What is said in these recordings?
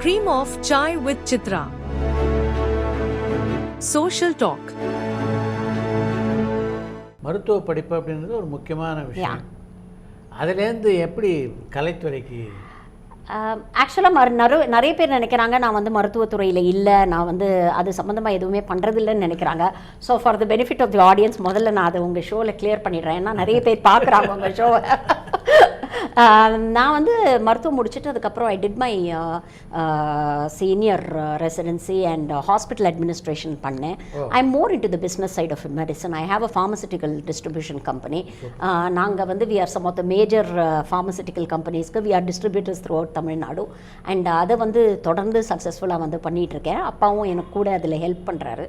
Cream of Chai with Chithra. Social talk. மருத்துவ படிப்பு அப்படின்றது ஒரு முக்கியமான விஷயம். அதுலேருந்து எப்படி கலைத்துறைக்கு? ஆக்சுவலாக நிறைய பேர் நினைக்கிறாங்க நான் வந்து மருத்துவத்துறையில் இல்லை, நான் வந்து அது சம்மந்தமாக எதுவுமே பண்ணுறதில்லைன்னு நினைக்கிறாங்க. So for the benefit of the audience முதல்ல நான் அதை உங்கள் ஷோவில் கிளியர் பண்ணிடுறேன். ஏன்னா நிறைய பேர் பார்க்குறாங்க உங்கள் ஷோவை. நான் வந்து மருத்துவம் முடிச்சுட்டு அதுக்கப்புறம் I did my senior residency and hospital administration பண்ணேன். I am more in to the business side of medicine. I have a pharmaceutical distribution company. நாங்கள் வந்து we are some of the major pharmaceutical கம்பெனிஸ்க்கு we are distributors throughout Tamil Nadu. And அதை வந்து தொடர்ந்து சக்ஸஸ்ஃபுல்லாக வந்து பண்ணிகிட்ருக்கேன். அப்பாவும் எனக்கு கூட அதில் ஹெல்ப் பண்ணுறாரு.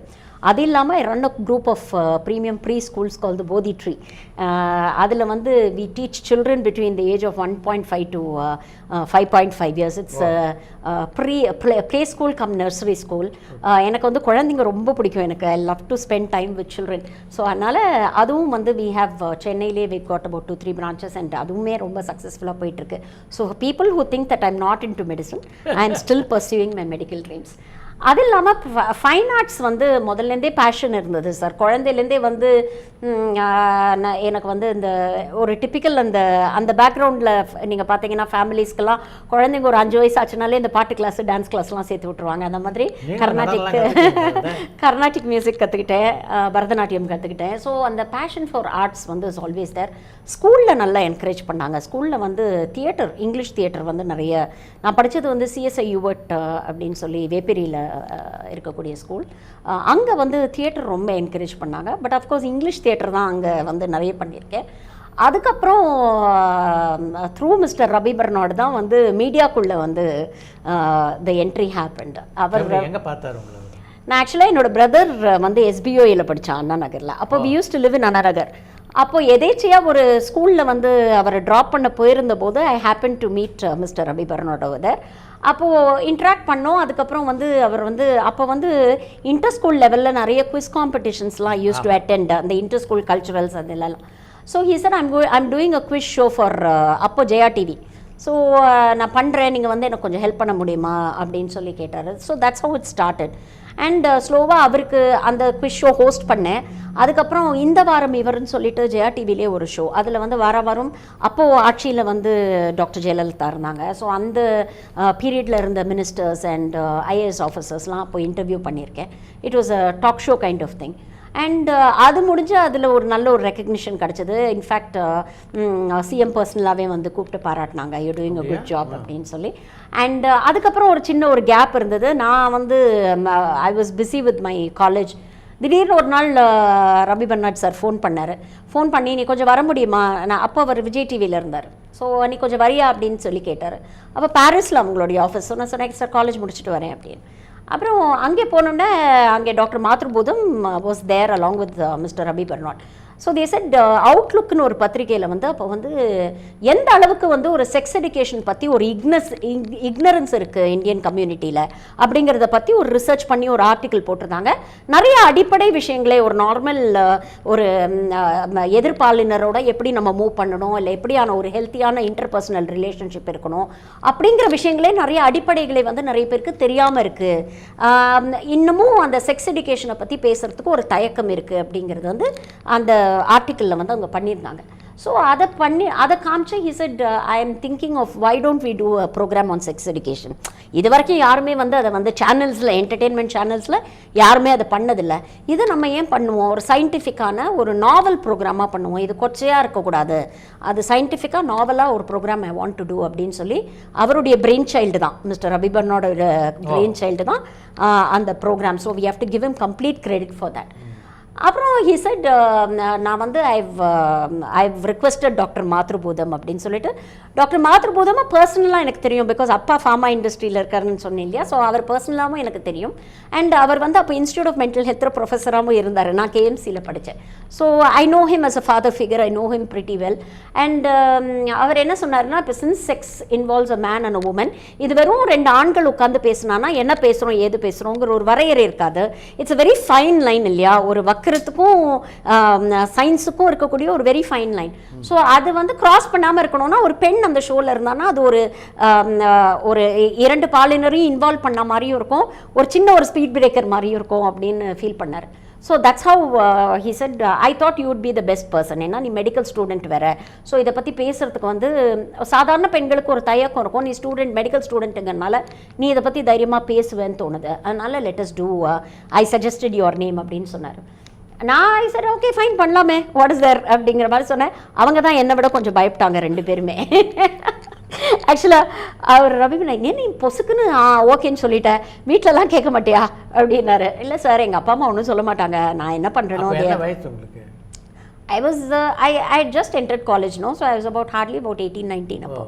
அது இல்லாமல் I run a group of premium pre schools call the Bodhi tree. அதில் வந்து we teach children between the age of 1.5 to 5.5 years. It's play school cum nursery school. எனக்கு வந்து குழந்தைங்க ரொம்ப பிடிக்கும். எனக்கு I love to spend time with children. So அதனால் அதுவும் வந்து வி ஹேவ் சென்னையிலே we got about 2-3 branches and அதுவுமே ரொம்ப சக்ஸஸ்ஃபுல்லாக போயிட்டுருக்கு. So people who think that I am not in to medicine, I am still pursuing my medical dreams. அது இல்லாமல் ஃபைன் ஆர்ட்ஸ் வந்து முதல்லேருந்தே பேஷன் இருந்தது சார். குழந்தையிலேருந்தே வந்து எனக்கு வந்து இந்த ஒரு டிப்பிக்கல் அந்த பேக்ரவுண்டில் நீங்கள் பார்த்தீங்கன்னா ஃபேமிலிஸ்க்கெல்லாம் குழந்தைங்க ஒரு 5 வயசு ஆச்சுனாலே இந்த பாட்டு கிளாஸு டான்ஸ் கிளாஸ்லாம் சேர்த்து விட்டுருவாங்க. அந்த மாதிரி கர்நாடிக் மியூசிக் கற்றுக்கிட்டேன், பரதநாட்டியம் கற்றுக்கிட்டேன். ஸோ அந்த பேஷன் ஃபார் ஆர்ட்ஸ் வந்து இஸ் ஆல்வேஸ் தேர். ஸ்கூலில் நல்லா என்கரேஜ் பண்ணாங்க. ஸ்கூலில் வந்து தியேட்டர், இங்கிலீஷ் தியேட்டர் வந்து நிறைய, நான் படித்தது வந்து CSI யூவர்ட் அப்படின்னு சொல்லி வேப்பேரியில் இருக்கக்கூடிய ஸ்கூல். அங்கே வந்து தியேட்டர் ரொம்ப என்கரேஜ் பண்ணாங்க. பட் அஃப்கோர்ஸ் இங்கிலீஷ் தியேட்டர் தான் அங்கே வந்து நிறைய பண்ணியிருக்கேன். அதுக்கப்புறம் த்ரூ மிஸ்டர் ரவி பர்னாட் தான் வந்து மீடியாக்குள்ளே வந்து த என்ட்ரி ஹேப்பன்ட். அவர் எங்கே பார்த்தாரு? நான் ஆக்சுவலாக என்னோட பிரதர் வந்து SBOயில் படித்தான் அண்ணா நகரில். அப்போ we used to live in Anna Nagar. அப்போது எதேச்சியாக ஒரு ஸ்கூலில் வந்து அவரை ட்ராப் பண்ண போயிருந்த போது I happen to meet mister Ravi Barnard over. அப்போது இன்ட்ராக்ட் பண்ணோம். அதுக்கப்புறம் வந்து அவர் வந்து அப்போ வந்து இன்டர் ஸ்கூல் லெவலில் நிறைய குவிஸ் காம்படிஷன்ஸ்லாம் யூஸ் டு அட்டெண்ட், அந்த இன்டர் ஸ்கூல் கல்ச்சுரல்ஸ் அதெல்லாம். So he sir I'm doing a quiz show for அப்போ ஜெயா டிவி. ஸோ நான் பண்ணுறேன், நீங்கள் வந்து எனக்கு கொஞ்சம் ஹெல்ப் பண்ண முடியுமா அப்படின்னு சொல்லி கேட்டார். So that's how it started. And ஸ்லோவாக அவருக்கு அந்த குவிஸ் ஷோ ஹோஸ்ட் பண்ணேன். அதுக்கப்புறம் இந்த வாரம் இவர்னு சொல்லிட்டு ஜெயா டிவிலே ஒரு ஷோ, அதில் வந்து வாரம் அப்போது ஆட்சியில் வந்து டாக்டர் ஜெயலலிதா இருந்தாங்க. ஸோ அந்த பீரியடில் இருந்த மினிஸ்டர்ஸ் அண்ட் IAS ஆஃபீஸர்ஸ்லாம் அப்போ இன்டர்வியூ பண்ணியிருக்கேன். It was a talk show kind of thing. And அது முடிஞ்சு அதில் ஒரு நல்ல ஒரு ரெக்கக்னிஷன் கிடச்சிது. இன்ஃபேக்ட் CM பர்சனலாகவே வந்து கூப்பிட்டு பாராட்டினாங்க, you doing a good job அப்படின்னு சொல்லி. அண்ட் அதுக்கப்புறம் ஒரு சின்ன ஒரு கேப் இருந்தது. நான் வந்து ஐ was busy with my college. திடீர்னு ஒரு நாள் ரவி பர்னாட் சார் ஃபோன் பண்ணார். ஃபோன் பண்ணி நீ கொஞ்சம் வர முடியுமா? நான் அப்போ அவர் விஜய் டிவியில் இருந்தார். ஸோ நீ கொஞ்சம் வரியா அப்படின்னு சொல்லி கேட்டார். அப்போ பாரிஸில் அவங்களுடைய ஆஃபீஸ். நான் சொன்னேன் சார் காலேஜ் முடிச்சுட்டு வரேன் அப்படின்னு. அப்புறம் அங்கே போனோன்னே அங்கே doctor Mathrubootham was there along with mister Ravi Bernard. So they said அவுட்லுக்னு ஒரு பத்திரிகையில் வந்து அப்போ வந்து எந்த அளவுக்கு வந்து ஒரு செக்ஸ் எஜுகேஷன் பற்றி ஒரு இக்னரன்ஸ் இருக்குது இந்தியன் கம்யூனிட்டியில் அப்படிங்கிறத பற்றி ஒரு ரிசர்ச் பண்ணி ஒரு ஆர்டிக்கிள் போட்டிருந்தாங்க. நிறைய அடிப்படை விஷயங்களே, ஒரு நார்மல் ஒரு எதிர்பாலினரோட எப்படி நம்ம மூவ் பண்ணணும், இல்லை எப்படியான ஒரு ஹெல்த்தியான இன்டர்பர்சனல் ரிலேஷன்ஷிப் இருக்கணும் அப்படிங்கிற விஷயங்களே நிறைய அடிப்படைகளை வந்து நிறைய பேருக்கு தெரியாமல் இருக்குது. இன்னமும் அந்த செக்ஸ் எஜுகேஷனை பற்றி பேசுகிறதுக்கு ஒரு தயக்கம் இருக்குது அப்படிங்கிறது வந்து அந்த ஆர்டிக்கிளில் வந்து அவங்க பண்ணியிருந்தாங்க. ஸோ அதை காமிச்சு he said I am thinking of why don't we do a program on sex education. இது வரைக்கும் யாருமே வந்து அதை வந்து சேனல்ஸில், என்டர்டெயின்மெண்ட் சேனல்ஸில் யாருமே அதை பண்ணதில்லை. இது நம்ம ஏன் பண்ணுவோம், ஒரு சயின்டிஃபிக்கான ஒரு நாவல் ப்ரோக்ராமாக பண்ணுவோம். இது கொச்சையாக இருக்கக்கூடாது, அது சயின்டிஃபிக்காக நாவலாக ஒரு program I want to do அப்படின்னு சொல்லி அவருடைய பிரெயின் சைல்டு தான், மிஸ்டர் ரவி பர்னாடோட பிரெயின் சைல்டு தான் அந்த program. So we have to give him complete credit for that. அப்புறம் ஹி செட் நான் வந்து ஐவ் ரிக்வெஸ்டட் டாக்டர் மாத்ருபூதம் அப்படின்னு சொல்லிட்டு. டாக்டர் மாத்ருபூதமாக பர்சனலாக எனக்கு தெரியும், பிகாஸ் அப்பா ஃபார்மா இண்டஸ்ட்ரியில் இருக்காருன்னு சொன்னேன் இல்லையா. ஸோ அவர் பர்சனலாகவும் எனக்கு தெரியும். அண்ட் அவர் வந்து அப்போ இன்ஸ்டியூட் ஆஃப் மென்டல் ஹெல்த்தில் ப்ரொஃபஸராகவும் இருந்தார். நான் KMCயில் படித்தேன். So I know him as a father figure, I know him pretty well. And அவர் என்ன சொன்னார்னா, இப்போ since sex involves a man and a woman, இது வெறும் 2 ஆண்கள் உட்காந்து பேசினானா என்ன பேசுகிறோம் ஏது பேசுகிறோங்கிற ஒரு வரையறை இருக்காது. It's a very fine line இல்லையா, ஒரு வக்கர நடக்கிறதுக்கும் சயின்ஸுக்கும் இருக்கக்கூடிய ஒரு வெரி ஃபைன் லைன். ஸோ அது வந்து கிராஸ் பண்ணாமல் இருக்கணும்னா ஒரு பெண் அந்த ஷோவில் இருந்தானா அது ஒரு 2 பாலினரையும் இன்வால்வ் பண்ண மாதிரியும் இருக்கும், ஒரு சின்ன ஒரு ஸ்பீட் பிரேக்கர் மாதிரியும் இருக்கும் அப்படின்னு ஃபீல் பண்ணார். So that's how he said I thought you would be the best person. ஏன்னா நீ மெடிக்கல் ஸ்டூடெண்ட் வேறு, ஸோ இதை பற்றி பேசுகிறதுக்கு வந்து சாதாரண பெண்களுக்கு ஒரு தயக்கம் இருக்கும், நீ மெடிக்கல் ஸ்டூடெண்ட்டுங்கனால நீ இதை பற்றி தைரியமாக பேசுவேன்னு தோணுது, அதனால் let us do I suggested your name அப்படின்னு சொன்னார். நான் சரி ஓகே ஃபைன் பண்ணலாமே, வாட் இஸ் தேர் அப்படிங்கிற மாதிரி சொன்னேன். அவங்க தான் என்னை விட கொஞ்சம் பயப்பட்டாங்க 2 பேருமே. ஆக்சுவலாக அவர் ரவினா நீ பொசுக்குன்னு ஓகேன்னு சொல்லிட்டேன், வீட்டிலலாம் கேட்க மாட்டியா அப்படின்னாரு. இல்லை சார் எங்கள் அப்பா அம்மா ஒன்றும் சொல்ல மாட்டாங்க, நான் என்ன பண்ணுறேனோ I just entered college, no? So I was hardly about 18-19 appo.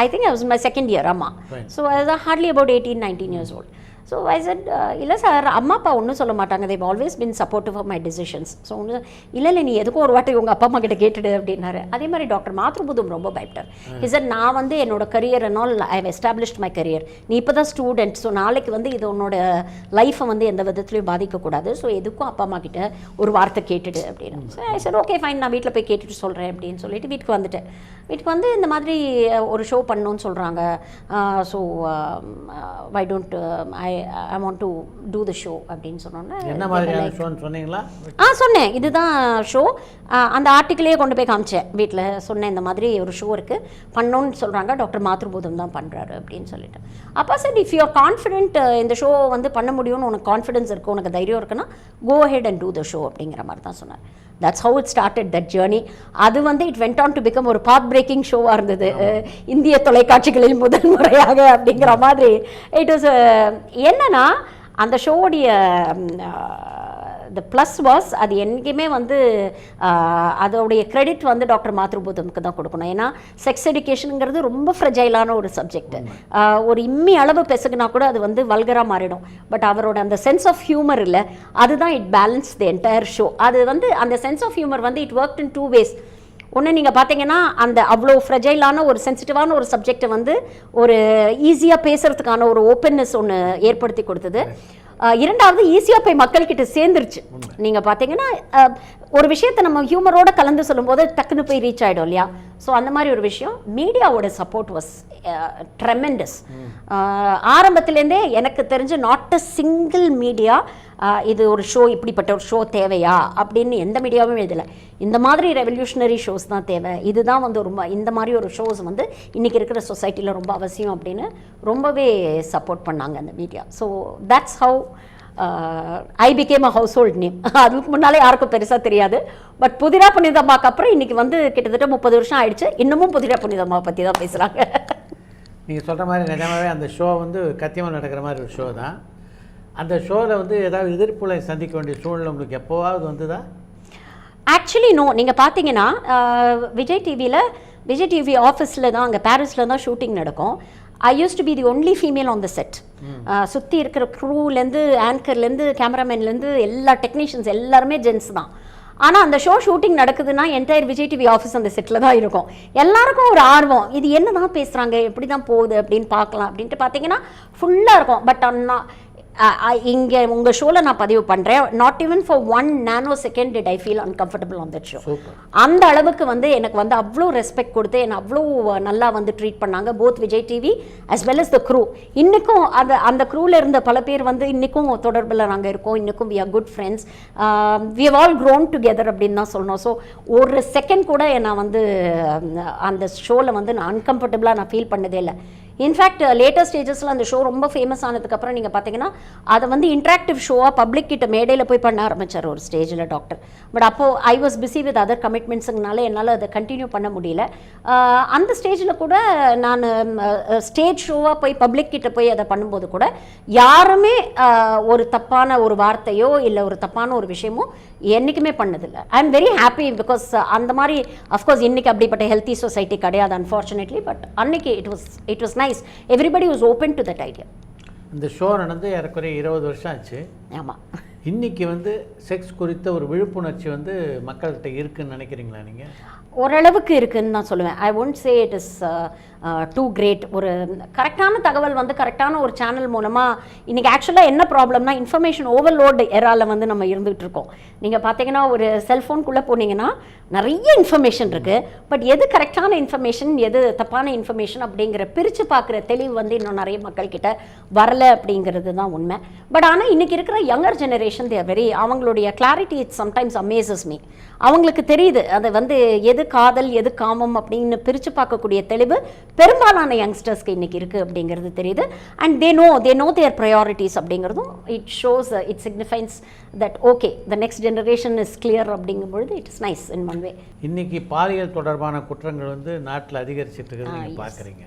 I think I was in my second year, amma. So I was hardly about 18-19 years old. So I said, இல்லை sir அம்மா அப்பா ஒன்றும் சொல்ல மாட்டாங்க, they've always been supportive of my decisions. So இல்லை நீ எதுக்கும் ஒரு வாட்டி உங்கள் அப்பா அம்மா கிட்ட கேட்டுடு அப்படின்னாரு. அதே மாதிரி டாக்டர் மாத்ருபுதம் ரொம்ப பயப்பட்டார். சார் நான் வந்து என்னோட கரியர் என்னால் I have established my career, நீ இப்போ தான் ஸ்டூடெண்ட், ஸோ நாளைக்கு வந்து இது உன்னோட லைஃப்பை வந்து எந்த விதத்துலையும் பாதிக்கக்கூடாது, ஸோ எதுக்கும் அப்பா அம்மா கிட்ட ஒரு வார்த்தை கேட்டுடு அப்படின்னு. ஸோ சார் ஓகே ஃபைன், நான் வீட்டில் போய் கேட்டுட்டு சொல்கிறேன் அப்படின்னு சொல்லிட்டு வீட்டுக்கு வந்துட்டேன். வீட்டுக்கு வந்து இந்த மாதிரி ஒரு ஷோ பண்ணணும்னு சொல்கிறாங்க, so why don't I want to do the show அப்படின்னு சொன்னோன்னே என்ன மாதிரியான ஷோன்னு சொன்னீங்களா? சொன்னேன், இதுதான் ஷோ. அந்த ஆர்டிக்கிளையே கொண்டு போய் காமிச்சேன் வீட்டில், சொன்னேன் இந்த மாதிரி ஒரு ஷோ இருக்குது பண்ணணும்னு சொல்கிறாங்க, டாக்டர் மாத்ருபூதம் தான் பண்ணுறாரு அப்படின்னு சொல்லிட்டு. அப்போ sir if you are confident இந்த ஷோ வந்து பண்ண முடியும்னு உனக்கு கான்ஃபிடென்ஸ் இருக்குது, உனக்கு தைரியம் இருக்குன்னா go head and do the show அப்படிங்கிற மாதிரி தான் சொன்னார். That's how it started, that journey. அது வந்து it went on to become ஒரு path breaking ஷோவாக இருந்தது இந்திய தொலைக்காட்சிகளில் முதல் முறையாக அப்படிங்கிற மாதிரி. இட் வாஸ் என்னன்னா அந்த ஷோவுடைய the plus was அது எங்கேயுமே வந்து அதோடைய கிரெடிட் வந்து டாக்டர் மாத்ருபூதமுக்கு தான் கொடுக்கணும். ஏன்னா செக்ஸ் எஜுகேஷனுங்கிறது ரொம்ப ஃப்ரெஜைலான ஒரு சப்ஜெக்ட். ஒரு இம்மி அளவு பெசுகுனா கூட அது வந்து வல்கராக மாறிடும். பட் அவரோட அந்த சென்ஸ் ஆஃப் ஹியூமர் இல்லை, அதுதான் it balance the entire show. அது வந்து அந்த சென்ஸ் ஆஃப் ஹியூமர் வந்து இட் ஒர்க் இன் 2 ways. ஒன்று நீங்கள் பார்த்தீங்கன்னா அந்த அவ்வளோ ஃப்ரெஜைலான ஒரு சென்சிட்டிவான ஒரு சப்ஜெக்டை வந்து ஒரு ஈஸியாக பேசுகிறதுக்கான ஒரு ஓப்பன்னஸ் ஒன்று ஏற்படுத்தி கொடுத்தது. இரண்டாவது ஈஸியாக போய் மக்கள்கிட்ட சேர்ந்துருச்சு. நீங்கள் பார்த்தீங்கன்னா ஒரு விஷயத்தை நம்ம ஹியூமரோட கலந்து சொல்லும்போது டக்குன்னு போய் ரீச் ஆகிடும் இல்லையா? ஸோ அந்த மாதிரி ஒரு விஷயம் மீடியாவோட சப்போர்ட் வாஸ் ட்ரெமெண்டஸ். ஆரம்பத்துலேருந்தே எனக்கு தெரிஞ்சு நாட் அ சிங்கிள் மீடியா இது ஒரு ஷோ, இப்படிப்பட்ட ஒரு ஷோ தேவையா அப்படின்னு எந்த மீடியாவும் எழுதலை. இந்த மாதிரி ரெவல்யூஷனரி ஷோஸ் தான் தேவை, இதுதான் வந்து ரொம்ப இந்த மாதிரி ஒரு ஷோஸ் வந்து இன்றைக்கி இருக்கிற சொசைட்டியில் ரொம்ப அவசியம் அப்படின்னு ரொம்பவே சப்போர்ட் பண்ணாங்க அந்த media. So that's how I became a house hold name. அதுக்கு முன்னாலே யாருக்கும் பெருசாக தெரியாது. பட் புதிரா புனிதம்மாக்கு அப்புறம் இன்றைக்கி வந்து கிட்டத்தட்ட 30 வருஷம் ஆயிடுச்சு, இன்னமும் புதிரா புனிதம்மா பற்றி தான் பேசுகிறாங்க. நீங்கள் சொல்கிற மாதிரி நிஜமாவே அந்த ஷோ வந்து கத்தியமாக நடக்கிற மாதிரி ஒரு ஷோ தான். அந்த ஷோவில் வந்து ஏதாவது எதிர்ப்புகளை சந்திக்க வேண்டிய சூழ்நிலை உங்களுக்கு எப்போவாவது வந்துதா? Actually no. நீங்கள் பார்த்தீங்கன்னா விஜய் டிவி ஆஃபீஸில் தான், அங்கே பாரிஸில் தான் ஷூட்டிங் நடக்கும். I use to be the only female on the set. சுற்றி இருக்கிற க்ரூலேருந்து ஆங்கர்லேருந்து கேமராமேன்லேருந்து எல்லா டெக்னீஷியன்ஸ் எல்லாருமே ஜென்ஸ் தான். ஆனால் அந்த ஷூட்டிங் நடக்குதுன்னா என்டையர் விஜய் டிவி ஆஃபீஸ் அந்த செட்டில் தான் இருக்கும். எல்லாருக்கும் ஒரு ஆர்வம், இது என்ன தான் பேசுகிறாங்க, எப்படி தான் போகுது அப்படின்னு பார்க்கலாம் அப்படின்ட்டு பார்த்தீங்கன்னா ஃபுல்லாக இருக்கும். பட் இங்கே உங்கள் ஷோவில் நான் பதிவு பண்ணுறேன், not even for 1 nanosecond did I feel uncomfortable on that show. அந்த அளவுக்கு வந்து எனக்கு வந்து அவ்வளோ ரெஸ்பெக்ட் கொடுத்து என்னை அவ்வளோ நல்லா வந்து ட்ரீட் பண்ணாங்க, both Vijay TV as well as the crew. இன்றைக்கும் அந்த க்ரூவில் இருந்த பல பேர் வந்து இன்றைக்கும் தொடர்பில் நாங்கள் இருக்கோம், இன்றைக்கும் we are good friends, we have all grown together அப்படின்னு தான் சொல்லணும். ஸோ ஒரு செகண்ட் கூட நான் வந்து அந்த ஷோவில் வந்து நான் அன்கம்ஃபர்டபுளாக நான் ஃபீல் பண்ணதே இல்லை. இன்ஃபேக்ட் லேட்டர் ஸ்டேஜஸில் அந்த ஷோ ரொம்ப ஃபேமஸ் ஆனதுக்கப்புறம் நீங்கள் பார்த்தீங்கன்னா அதை வந்து இன்ட்ராக்டிவ் ஷோவாக பப்ளிக் கிட்ட மேடையில் போய் பண்ண ஆரம்பித்தார் ஒரு ஸ்டேஜில் டாக்டர். பட் அப்போது I was busy with other கமிட்மெண்ட்ஸுங்கனால என்னால் அதை கண்டினியூ பண்ண முடியல. அந்த ஸ்டேஜில் கூட நான் ஸ்டேஜ் ஷோவாக போய் பப்ளிக் கிட்ட போய் அதை பண்ணும்போது கூட யாருமே ஒரு தப்பான ஒரு வார்த்தையோ இல்லை ஒரு தப்பான ஒரு விஷயமோ என்றைக்குமே பண்ணதில்லை. I am very happy because அந்த மாதிரி அஃப்கோர்ஸ் இன்றைக்கி அப்படிப்பட்ட ஹெல்த்தி சொசைட்டி கிடையாது அன்ஃபார்ச்சுனேட்லி. பட் அன்னைக்கு it was nice, everybody was open to that idea. இந்த ஷோ நடந்து ஏறக்குறைய 20 வருஷம் ஆச்சு. ஆமாம். இன்றைக்கி வந்து செக்ஸ் குறித்த ஒரு விழிப்புணர்ச்சி வந்து மக்கள்கிட்ட இருக்குன்னு நினைக்கிறீங்களா நீங்கள்? ஓரளவுக்கு இருக்குன்னு தான் சொல்லுவேன். I won't say it is too great. ஒரு கரெக்டான தகவல் வந்து கரெக்டான ஒரு சேனல் மூலமாக இன்றைக்கி ஆக்சுவலாக என்ன ப்ராப்ளம்னா இன்ஃபர்மேஷன் ஓவர்லோடு எரால வந்து நம்ம இருந்துகிட்டு இருக்கோம். நீங்கள் பார்த்தீங்கன்னா ஒரு செல்ஃபோனுக்குள்ளே போனீங்கன்னா நிறைய இன்ஃபர்மேஷன் இருக்குது. பட் எது கரெக்டான இன்ஃபர்மேஷன் எது தப்பான இன்ஃபர்மேஷன் அப்படிங்கிற பிரித்து பார்க்குற தெளிவு வந்து இன்னும் நிறைய மக்கள்கிட்ட வரலை அப்படிங்கிறது தான் உண்மை. பட் ஆனால் இன்றைக்கி இருக்கிற யங்கர் ஜெனரேஷன் தே வெரி அவங்களுடைய clarity it's sometimes amazes me. அவங்களுக்கு தெரியுது அது வந்து எது காதல் எது காமம் அப்படின்னு பிரித்து பார்க்கக்கூடிய தெளிவு பெரும்பாலான யங்ஸ்டர்ஸ்க்கு இன்றைக்கி இருக்குது அப்படிங்கிறது தெரியுது. And they know their priorities அப்படிங்கிறதும் it shows it signifies that okay the next generation is clear அப்படிங்கும்பொழுது it is nice in one way. இன்றைக்கி பாலியல் தொடர்பான குற்றங்கள் வந்து நாட்டில் அதிகரிச்சிட்டு இருக்கிறது நீங்கள் பார்க்குறீங்க.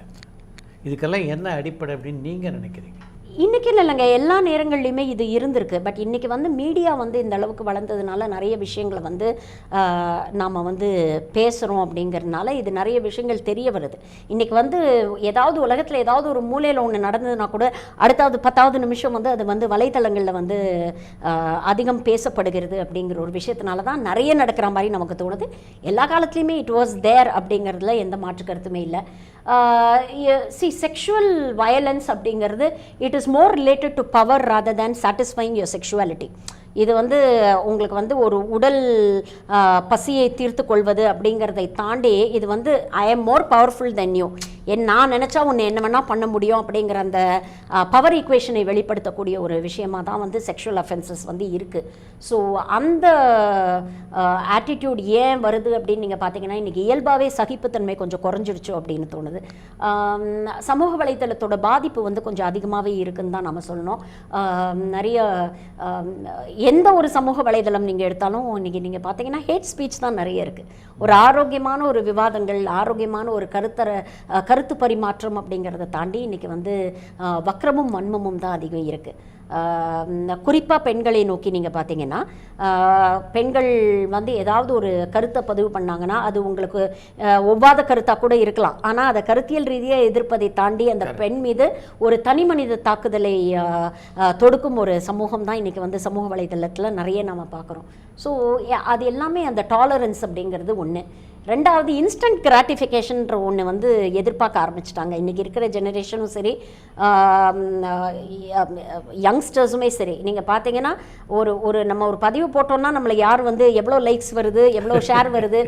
இதுக்கெல்லாம் என்ன அடிப்படை அப்படின்னு நீங்கள் நினைக்கிறீங்க? இன்றைக்கி இல்லைங்க, எல்லா நேரங்கள்லையுமே இது இருந்திருக்கு. பட் இன்றைக்கி வந்து மீடியா வந்து இந்த அளவுக்கு வளர்ந்ததுனால நிறைய விஷயங்களை வந்து நாம் வந்து பேசுகிறோம் அப்படிங்கிறதுனால இது நிறைய விஷயங்கள் தெரிய வருது. இன்றைக்கி வந்து ஏதாவது உலகத்தில் ஏதாவது ஒரு மூலையில் ஒன்று நடந்ததுன்னா கூட அடுத்தாவது 10வது நிமிஷம் வந்து அது வந்து வலைத்தளங்களில் வந்து அதிகம் பேசப்படுகிறது அப்படிங்கிற ஒரு விஷயத்தினால தான் நிறைய நடக்கிற மாதிரி நமக்கு தோணுது. எல்லா காலத்துலேயுமே இட் வாஸ் தேர் அப்படிங்கிறதுல எந்த மாற்று கருத்துமே இல்லை. sexual violence அப்படிங்கிறது it is more related to power rather than satisfying your sexuality. இது வந்து உங்களுக்கு வந்து ஒரு உடல் பசியை தீர்த்து கொள்வது அப்படிங்கிறதை தாண்டி இது வந்து ஐ am more powerful then you, நான் நினச்சா உன்னை என்ன வேணால் பண்ண முடியும் அப்படிங்கிற அந்த பவர் ஈக்குவேஷனை வெளிப்படுத்தக்கூடிய ஒரு விஷயமாக தான் வந்து செக்ஷுவல் அஃபென்சஸ் வந்து இருக்குது. ஸோ அந்த ஆட்டிடியூட் ஏன் வருது அப்படின்னு நீங்கள் பார்த்தீங்கன்னா இன்றைக்கி இயல்பாகவே சகிப்புத்தன்மை கொஞ்சம் குறைஞ்சிருச்சோ அப்படின்னு தோணுது. சமூக வலைத்தளத்தோட பாதிப்பு வந்து கொஞ்சம் அதிகமாகவே இருக்குன்னு தான் நம்ம சொல்லணும். நிறைய எந்த ஒரு சமூக வலைதளம் நீங்கள் எடுத்தாலும் இன்றைக்கி நீங்கள் பார்த்தீங்கன்னா ஹேட் ஸ்பீச் தான் நிறைய இருக்குது. ஒரு ஆரோக்கியமான ஒரு விவாதங்கள், ஆரோக்கியமான ஒரு கருத்து பரிமாற்றம் அப்படிங்கிறத தாண்டி இன்றைக்கி வந்து வக்ரமும் வன்மமும் தான் அதிகம் இருக்குது. குறிப்பாக பெண்களை நோக்கி நீங்கள் பார்த்தீங்கன்னா பெண்கள் வந்து ஏதாவது ஒரு கருத்தை பதிவு பண்ணாங்கன்னா அது உங்களுக்கு ஒவ்வாத கருத்தாக கூட இருக்கலாம். ஆனால் அதை கருத்தியல் ரீதியாக எதிர்ப்பதை தாண்டி அந்த பெண் மீது ஒரு தனி மனித தாக்குதலை தொடுக்கும் ஒரு சமூகம் தான் இன்றைக்கி வந்து சமூக வலைதளத்தில் நிறைய நம்ம பார்க்குறோம். ஸோ அது எல்லாமே அந்த டாலரன்ஸ் அப்படிங்கிறது ஒன்று. ரெண்டாவது இன்ஸ்டன்ட் கிராட்டிஃபிகேஷன்ற ஒன்று வந்து எதிர்பார்க்க ஆரம்பிச்சிட்டாங்க. இன்றைக்கி இருக்கிற ஜெனரேஷனும் சரி யங்ஸ்டர்ஸுமே சரி. நீங்கள் பார்த்தீங்கன்னா நம்ம ஒரு பதிவு போட்டோம்னா நம்மளை யார் வந்து எவ்வளோ லைக்ஸ் வருது எவ்வளோ ஷேர் வருது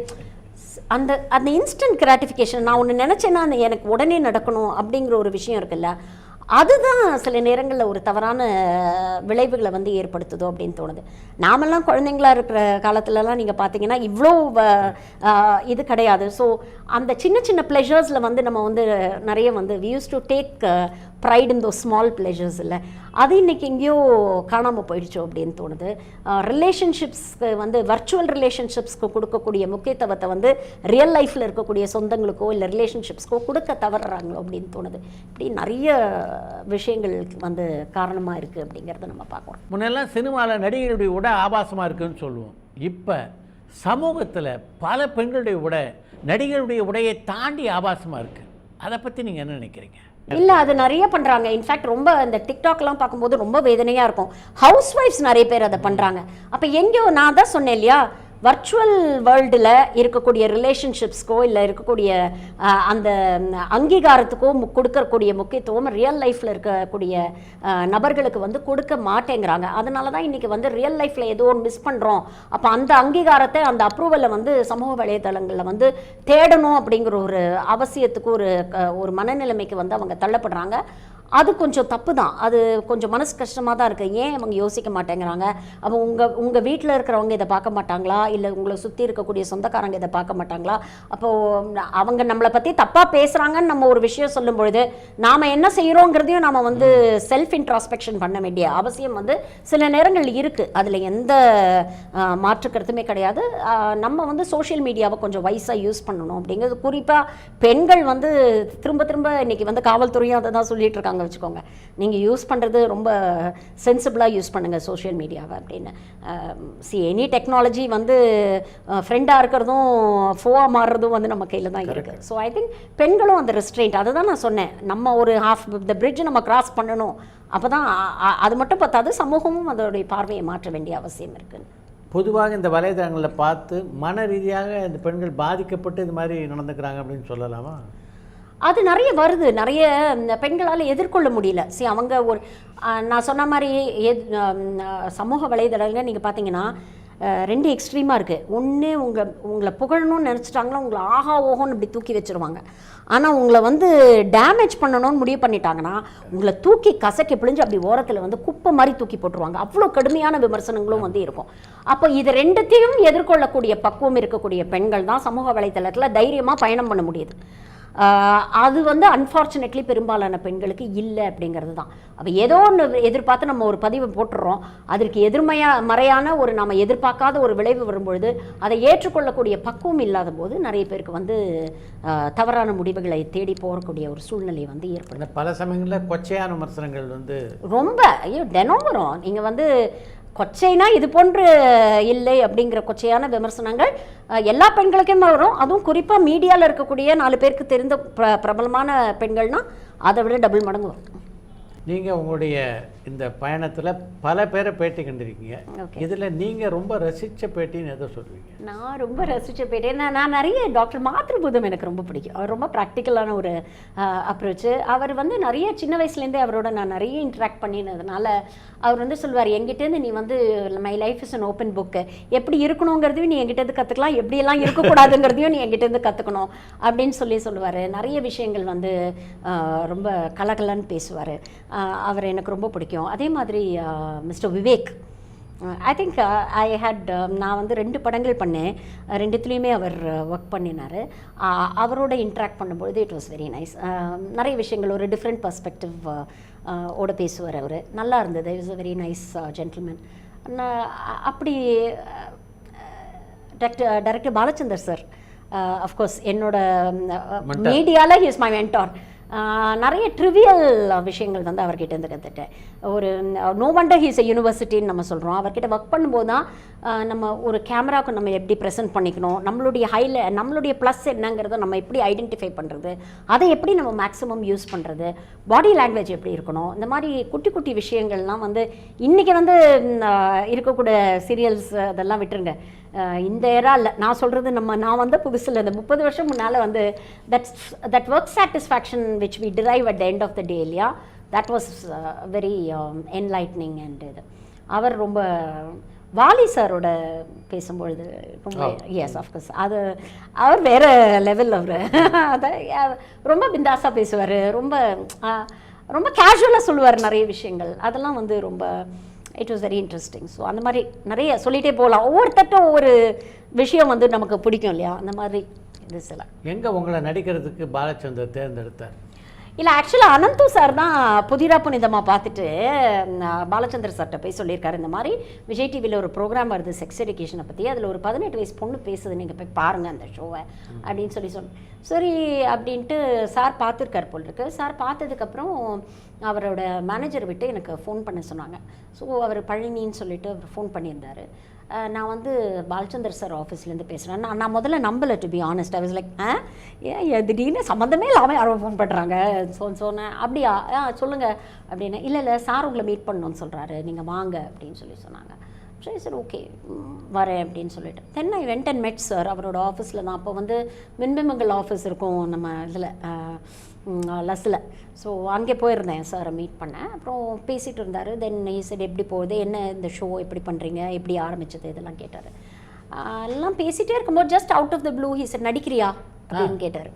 அந்த இன்ஸ்டன்ட் கிராட்டிஃபிகேஷன் நான் ஒன்று நினச்சேன்னா எனக்கு உடனே நடக்கணும் அப்படிங்கிற ஒரு விஷயம் இருக்குல்ல, அதுதான் சில நேரங்களில் ஒரு தவறான விளைவுகளை வந்து ஏற்படுத்துதோ அப்படின்னு தோணுது. நாமெல்லாம் குழந்தைங்களா இருக்கிற காலத்துலலாம் நீங்கள் பார்த்தீங்கன்னா இவ்வளோ இது கிடையாது. ஸோ அந்த சின்ன சின்ன ப்ளெஷர்ஸில் வந்து நம்ம வந்து நிறைய வந்து we used to take pride in those small pleasures இல்லை, அது இன்றைக்கி எங்கேயோ காணாமல் போயிடுச்சோ அப்படின்னு தோணுது. ரிலேஷன்ஷிப்ஸ்க்கு வந்து வர்ச்சுவல் ரிலேஷன்ஷிப்ஸ்க்கு கொடுக்கக்கூடிய முக்கியத்துவத்தை வந்து ரியல் லைஃப்பில் இருக்கக்கூடிய சொந்தங்களுக்கோ இல்லை ரிலேஷன்ஷிப்ஸ்க்கோ கொடுக்க தவறுறாங்களோ அப்படின்னு தோணுது. இப்படி நிறைய விஷயங்கள் வந்து காரணமாக இருக்குது அப்படிங்கிறத நம்ம பார்க்குறோம். முன்னெல்லாம் சினிமாவில் நடிகர்களுடைய உடை ஆபாசமாக இருக்குதுன்னு சொல்லுவோம். இப்போ சமூகத்தில் பல பெண்களுடைய உடை நடிகருடைய உடையை தாண்டி ஆபாசமாக இருக்குது. அதை பற்றி நீங்கள் என்ன நினைக்கிறீங்க? இல்லை, அது நிறைய பண்ணுறாங்க. இன்ஃபேக்ட் ரொம்ப இந்த டிக்டாக்லாம் பார்க்கும்போது ரொம்ப வேதனையாக இருக்கும். ஹவுஸ் ஒய்ஃப்ஸ் நிறைய பேர் அதை பண்ணுறாங்க. அப்போ எங்கேயோ நான் தான் சொன்னேன் இல்லையா, வர்ச்சுவல் வேர்ல்டில் இருக்கக்கூடிய ரிலேஷன்ஷிப்ஸ்க்கோ இல்லை இருக்கக்கூடிய அந்த அங்கீகாரத்துக்கோ கொடுக்கக்கூடிய முக்கியத்துவம் ரியல் லைஃப்பில் இருக்கக்கூடிய நபர்களுக்கு வந்து கொடுக்க மாட்டேங்கிறாங்க. அதனால தான் இன்றைக்கி வந்து ரியல் லைஃப்பில் ஏதோ ஒன்று மிஸ் பண்ணுறோம். அப்போ அந்த அங்கீகாரத்தை அந்த அப்ரூவலை வந்து சமூக வலைதளங்களில் வந்து தேடணும் அப்படிங்கிற ஒரு அவசியத்துக்கு ஒரு மனநிலைமைக்கு வந்து அவங்க தள்ளப்படுறாங்க. அது கொஞ்சம் தப்பு தான். அது கொஞ்சம் மனசு கஷ்டமாக தான் இருக்குது. ஏன் அவங்க யோசிக்க மாட்டேங்கிறாங்க? அப்போ உங்கள் வீட்டில் இருக்கிறவங்க இதை பார்க்க மாட்டாங்களா? இல்லை உங்களை சுற்றி இருக்கக்கூடிய சொந்தக்காரங்க இதை பார்க்க மாட்டாங்களா? அப்போது அவங்க நம்மளை பற்றி தப்பாக பேசுகிறாங்கன்னு நம்ம ஒரு விஷயம் சொல்லும் பொழுது நாம் என்ன செய்கிறோங்கிறதையும் நாம் வந்து செல்ஃப் இன்ட்ராஸ்பெக்ஷன் பண்ண வேண்டிய அவசியம் வந்து சில நேரங்கள் இருக்குது. அதில் எந்த மாற்று கருத்துமே கிடையாது. நம்ம வந்து சோஷியல் மீடியாவை கொஞ்சம் வைஸாக யூஸ் பண்ணணும் அப்படிங்கிறது. குறிப்பாக பெண்கள் வந்து திரும்ப திரும்ப இன்றைக்கி வந்து காவல்துறையும் அதை தான் சொல்லிட்டு இருக்காங்க. வச்சுக்கோங்க, நீங்கள் யூஸ் பண்ணுறது ரொம்ப சென்சிபிளாக யூஸ் பண்ணுங்கள் சோஷியல் மீடியாவை அப்படின்னு. எனி டெக்னாலஜி வந்து ஃப்ரெண்டாக இருக்கிறதும் ஃபோவாக மாறுறதும் வந்து நம்ம கையில் தான் இருக்குது. ஸோ ஐ திங்க் பெண்களும் அந்த ரெஸ்ட்ரெயின்ட், அதை தான் நான் சொன்னேன், நம்ம ஒரு ஹாஃப் த பிரிட்ஜ் நம்ம கிராஸ் பண்ணணும். அப்போ தான் அது மட்டும் பார்த்தாது, சமூகமும் அதோடைய பார்வையை மாற்ற வேண்டிய அவசியம் இருக்குது. பொதுவாக இந்த வலைதளங்களில் பார்த்து மன ரீதியாக இந்த பெண்கள் பாதிக்கப்பட்டு இது மாதிரி நடந்துக்கிறாங்க அப்படின்னு சொல்லலாமா? அது நிறைய வருது, நிறைய பெண்களால் எதிர்கொள்ள முடியல. சரி, அவங்க ஒரு நான் சொன்ன மாதிரி சமூக வலைதளங்கள் நீங்கள் பார்த்தீங்கன்னா 2 எக்ஸ்ட்ரீமாக இருக்குது. ஒன்று உங்களை புகழணும்னு நினச்சிட்டாங்களா உங்களை ஆஹா ஓஹோன்னு இப்படி தூக்கி வச்சுருவாங்க. ஆனால் உங்களை வந்து டேமேஜ் பண்ணணும்னு முடிவு பண்ணிட்டாங்கன்னா உங்களை தூக்கி கசக்கி பிழிஞ்சு அப்படி ஓரத்தில் வந்து குப்பை மாதிரி தூக்கி போட்டுருவாங்க. அவ்வளோ கடுமையான விமர்சனங்களும் வந்து இருக்கும். அப்போ இது ரெண்டுத்தையும் எதிர்கொள்ளக்கூடிய பக்குவம் இருக்கக்கூடிய பெண்கள் தான் சமூக வலைத்தளத்தில் தைரியமாக பயணம் பண்ண முடியுது. அது வந்து அன்ஃபார்ச்சுனேட்லி பெரும்பாலான பெண்களுக்கு இல்லை அப்படிங்கிறது தான். அப்போ ஏதோ ஒன்று எதிர்பார்த்து நம்ம ஒரு பதிவை போட்டுடுறோம், அதற்கு மறையான ஒரு நம்ம எதிர்பார்க்காத ஒரு விளைவு வரும்பொழுது அதை ஏற்றுக்கொள்ளக்கூடிய பக்குவம் இல்லாத போது நிறைய பேருக்கு வந்து தவறான முடிவுகளை தேடி போகக்கூடிய ஒரு சூழ்நிலை வந்து ஏற்படும். பல சமயங்களில் கொச்சையான விமர்சனங்கள் வந்து ரொம்ப தினம் வரும். நீங்கள் வந்து கொச்சைனா இது போன்று இல்லை அப்படிங்கிற கொச்சையான விமர்சனங்கள் எல்லா பெண்களுக்குமே வரும். அதுவும் குறிப்பாக மீடியாவில் இருக்கக்கூடிய 4 பேருக்கு தெரிந்த பிரபலமான பெண்கள்னால் அதை விட டபுள் மடங்கு வரும். நீங்கள் உங்களுடைய இந்த பயணத்தில் பல பேரை பேட்டி கண்டிருக்கீங்க. இதில் நீங்கள் ரொம்ப ரசித்த பேட்டின்னு எதை சொல்லுவீங்க? நான் ரொம்ப ரசித்த பேட்டி நான் நிறைய டாக்டர் மாத்ருபூதம் எனக்கு ரொம்ப பிடிக்கும். அவர் ரொம்ப ப்ராக்டிக்கலான ஒரு அப்ரோச்சு. அவர் வந்து நிறைய சின்ன வயசுலேருந்தே அவரோட நான் நிறைய இன்ட்ராக்ட் பண்ணினதுனால அவர் வந்து சொல்லுவார், என்கிட்டேருந்து நீ வந்து my life is an open book, எப்படி இருக்கணுங்கிறதையும் நீ என்கிட்டேருந்து கற்றுக்கலாம், எப்படியெல்லாம் இருக்கக்கூடாதுங்கிறதையும் நீ என்கிட்டேருந்து கற்றுக்கணும் அப்படின்னு சொல்லுவார். நிறைய விஷயங்கள் வந்து ரொம்ப கலகலன்னு பேசுவார். அவர் எனக்கு ரொம்ப பிடிக்கும். அதே மாதிரி மிஸ்டர் விவேக், ஐ திங்க் நான் வந்து 2 படங்கள் பண்ணேன், 2த்துலேயுமே அவர் ஒர்க் பண்ணினார். அவரோட இன்ட்ராக்ட் பண்ணும்பொழுது இட் வாஸ் வெரி நைஸ். நிறைய விஷயங்கள் ஒரு டிஃப்ரெண்ட் பர்ஸ்பெக்டிவ் ஓட பேசுவார் அவர். நல்லா இருந்தது. It was a very nice gentleman. அப்படி டைரக்டர் பாலச்சந்தர் சார், அஃப்கோர்ஸ் என்னோட மீடியாவில் ஹி இஸ் மை மென்டார். நிறைய ட்ரிவியல் விஷயங்கள் வந்து அவர்கிட்ட இருந்து கற்றுட்டேன். ஒரு நோ வண்டர் ஹீஸ் எ யூனிவர்சிட்டின்னு நம்ம சொல்கிறோம். அவர்கிட்ட ஒர்க் பண்ணும்போது தான் நம்ம ஒரு கேமராவுக்கு நம்ம எப்படி ப்ரெசென்ட் பண்ணிக்கணும், நம்மளுடைய ப்ளஸ் என்னங்கிறத நம்ம எப்படி ஐடென்டிஃபை பண்ணுறது, அதை எப்படி நம்ம மேக்ஸிமம் யூஸ் பண்ணுறது, பாடி லாங்குவேஜ் எப்படி இருக்கணும், இந்த மாதிரி குட்டி குட்டி விஷயங்கள்லாம் வந்து இன்றைக்கி வந்து இருக்கக்கூடிய சீரியல்ஸ் அதெல்லாம் விட்டுருங்க. இந்த ஏரா இல்லை, நான் சொல்கிறது நான் வந்த புதுசில் இந்த 30 வருஷம் முன்னால் வந்து that work satisfaction which we drive at the end of the day இல்லையா, that was very enlightening. And இது அவர் ரொம்ப வாலி சாரோட பேசும்பொழுது ரொம்ப எஸ் ஆஃப்கோர்ஸ் அது அவர் வேறு லெவல். அவர் அதை ரொம்ப பிந்தாஸாக பேசுவார், ரொம்ப ரொம்ப கேஷுவலாக சொல்லுவார் நிறைய விஷயங்கள். அதெல்லாம் வந்து ரொம்ப it was very interesting. So அந்த மாதிரி நிறைய சொல்லிகிட்டே போகலாம். ஒவ்வொருத்தட்டும் ஒவ்வொரு விஷயம் வந்து நமக்கு பிடிக்கும் இல்லையா, அந்த மாதிரி இது சில. எங்கே உங்களை நடிக்கிறதுக்கு பாலச்சந்தர் தேர்ந்தெடுத்தார்? இல்லை, ஆக்சுவலாக அனந்து சார் தான் புதிரா புனிதமாக பார்த்துட்டு பாலச்சந்தர் சார்கிட்ட போய் சொல்லியிருக்காரு, இந்த மாதிரி விஜய் டிவியில் ஒரு ப்ரோக்ராம் வருது செக்ஸ் எஜுகேஷனை பற்றி, அதில் ஒரு 18 வயசு பொண்ணு பேசுது, நீங்கள் போய் பாருங்கள் அந்த ஷோவை அப்படின்னு சொன்னேன். சரி அப்படின்ட்டு சார் பார்த்துருக்கார் போல் இருக்கு. சார் பார்த்ததுக்கப்புறம் அவரோட மேனேஜர் விட்டு எனக்கு ஃபோன் பண்ண சொன்னாங்க. ஸோ அவர் பழனின்னு சொல்லிட்டு அவர் ஃபோன் பண்ணியிருந்தார். நான் வந்து பாலச்சந்தர் சார் ஆஃபீஸ்லேருந்து பேசுகிறேன். நான் முதல்ல நம்பலை, to be honest. I was like, ஏன் திடீர்னு சம்மந்தமே இல்லாமல் யாரோ ஃபோன் பண்ணுறாங்க சொன்னேன். அப்படியா, சொல்லுங்கள் அப்படின்னு. இல்லை சார் உங்களை மீட் பண்ணணும்னு சொல்கிறாரு, நீங்கள் வாங்க அப்படின்னு சொன்னாங்க. சரி சார் ஓகே வரேன் அப்படின்னு சொல்லிட்டு then I went and met sir அவரோட ஆஃபீஸில் தான். அப்போ வந்து மின்பிமங்கல் ஆஃபீஸ் இருக்கும் நம்ம இதில் லஸ்ஸில். ஸோ அங்கே போயிருந்தேன் சாரை மீட் பண்ணேன். அப்புறம் பேசிகிட்டு இருந்தார். தென் சார் எப்படி போகுது, என்ன இந்த ஷோ எப்படி பண்ணுறீங்க, எப்படி ஆரம்பிச்சது, இதெல்லாம் கேட்டார். எல்லாம் பேசிகிட்டே இருக்கும்போது just out of the blue he sir நடிக்கிறியா அப்படின்னு கேட்டார்.